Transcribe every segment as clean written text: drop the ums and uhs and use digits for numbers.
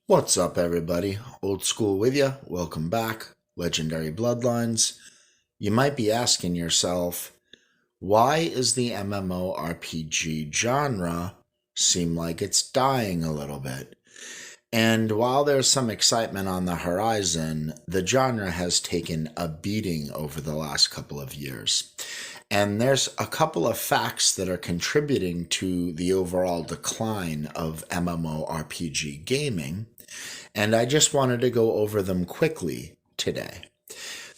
What's up, everybody? Old school with you. Welcome back. Legendary Bloodlines. You might be asking yourself, why is the MMORPG genre seem like it's dying a little bit? And while there's some excitement on the horizon, the genre has taken a beating over the last couple of years. And there's a couple of facts that are contributing to the overall decline of MMORPG gaming, and I just wanted to go over them quickly today.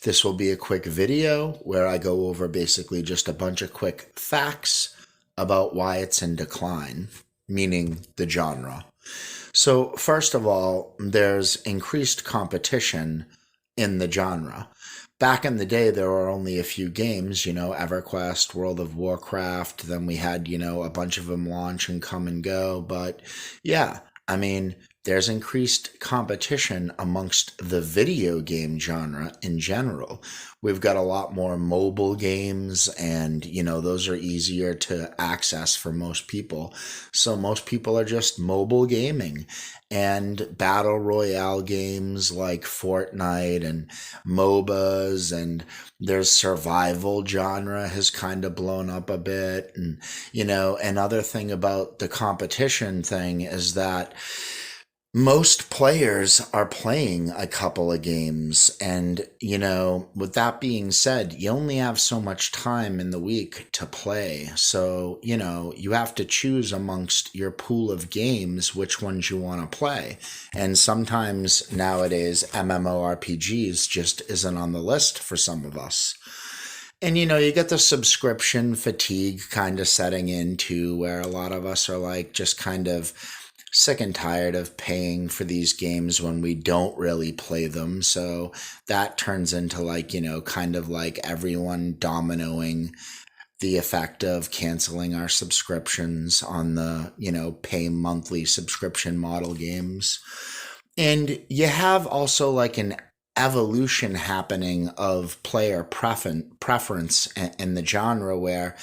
This will be a quick video where I go over basically just a bunch of quick facts about why it's in decline, meaning the genre. So, first of all, there's increased competition in the genre. Back in the day, there were only a few games, EverQuest, World of Warcraft. Then we had, a bunch of them launch and come and go. But yeah, I mean, there's increased competition amongst the video game genre in general. We've got a lot more mobile games, and those are easier to access for most people. So most people are just mobile gaming, and battle royale games like Fortnite and MOBAs, and there's survival genre has kind of blown up a bit. And another thing about the competition thing is that most players are playing a couple of games. And, with that being said, you only have so much time in the week to play. So, you have to choose amongst your pool of games which ones you want to play. And sometimes nowadays, MMORPGs just isn't on the list for some of us. And you get the subscription fatigue kind of setting in too, where a lot of us are like just kind of sick and tired of paying for these games when we don't really play them. So that turns into kind of like everyone dominoing the effect of canceling our subscriptions on the, pay monthly subscription model games. And you have also like an evolution happening of player preference in the genre where,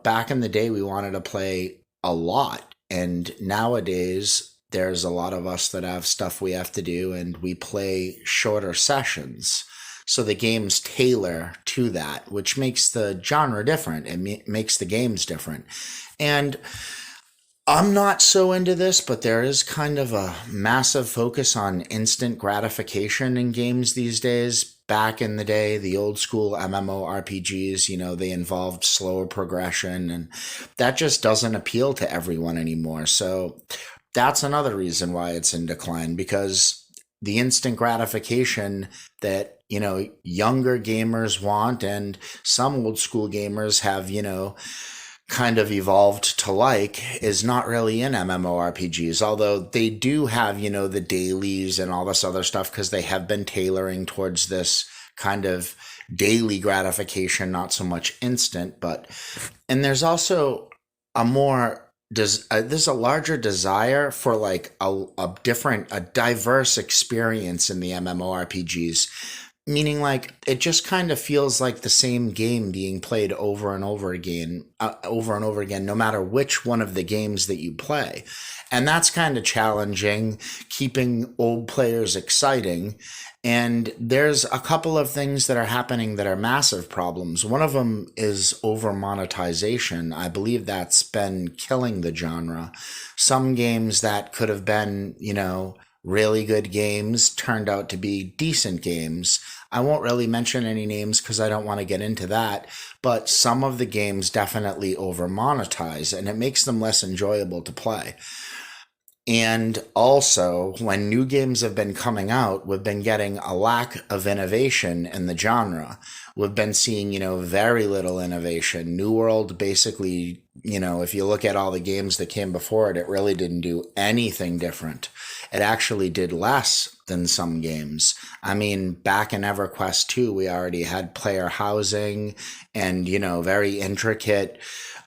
back in the day we wanted to play a lot. And nowadays, there's a lot of us that have stuff we have to do, and we play shorter sessions. So the games tailor to that, which makes the genre different. It makes the games different. And I'm not so into this, but there is kind of a massive focus on instant gratification in games these days. Back in the day, the old school MMORPGs, they involved slower progression, and that just doesn't appeal to everyone anymore. So that's another reason why it's in decline, because the instant gratification that, younger gamers want, and some old school gamers have, kind of evolved to like, is not really in MMORPGs, although they do have, the dailies and all this other stuff because they have been tailoring towards this kind of daily gratification, not so much instant. And there's also a more, there's a larger desire for like a diverse experience in the MMORPGs. Meaning, like, it just kind of feels like the same game being played over and over again, no matter which one of the games that you play. And that's kind of challenging, keeping old players exciting. And there's a couple of things that are happening that are massive problems. One of them is over monetization. I believe that's been killing the genre. Some games that could have been, really good games turned out to be decent games. I won't really mention any names because I don't want to get into that, but some of the games definitely over monetize, and it makes them less enjoyable to play. And also, when new games have been coming out, we've been getting a lack of innovation in the genre. We've been seeing, very little innovation. New World basically, if you look at all the games that came before it, it really didn't do anything different. It actually did less than some games. I mean, back in EverQuest 2, we already had player housing and, very intricate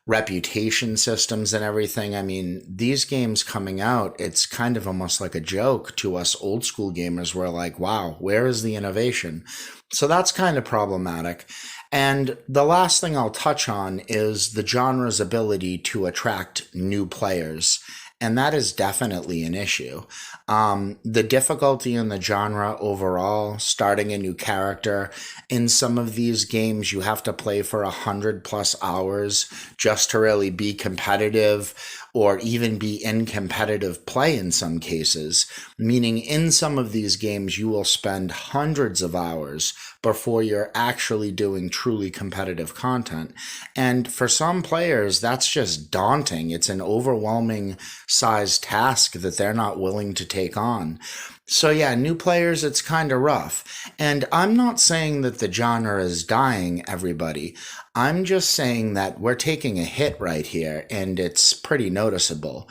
reputation systems and everything. I mean, these games coming out, it's kind of almost like a joke to us old school gamers. We're like, wow, where is the innovation? So that's kind of problematic. And the last thing I'll touch on is the genre's ability to attract new players. and that is definitely an issue. The difficulty in the genre overall, starting a new character, in some of these games, you have to play for 100+ hours just to really be competitive or even be in competitive play in some cases, meaning in some of these games, you will spend hundreds of hours before you're actually doing truly competitive content. And for some players, that's just daunting. It's an overwhelming size task that they're not willing to take on. So yeah, new players, it's kind of rough. And I'm not saying that the genre is dying, everybody. I'm just saying that we're taking a hit right here, and it's pretty noticeable.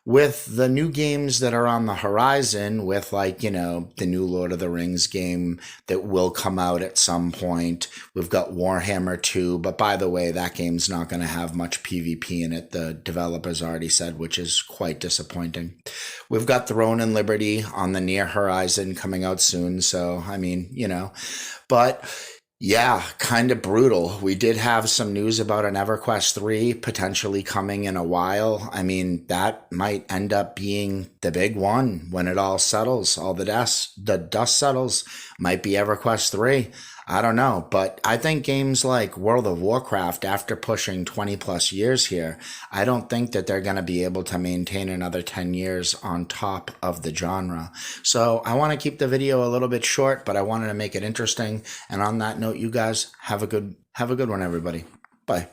With the new games that are on the horizon, with like, the new Lord of the Rings game that will come out at some point. We've got Warhammer 2, but by the way, that game's not going to have much PvP in it, the developers already said, which is quite disappointing. We've got Throne and Liberty on the near horizon coming out soon, so I mean, but yeah, kind of brutal. We did have some news about an EverQuest 3 potentially coming in a while. I mean, that might end up being the big one when it all settles. All the dust settles, might be EverQuest 3. I don't know, but I think games like World of Warcraft, after pushing 20+ years here, I don't think that they're going to be able to maintain another 10 years on top of the genre. So I want to keep the video a little bit short, but I wanted to make it interesting. And on that note, you guys have a good one, everybody. Bye.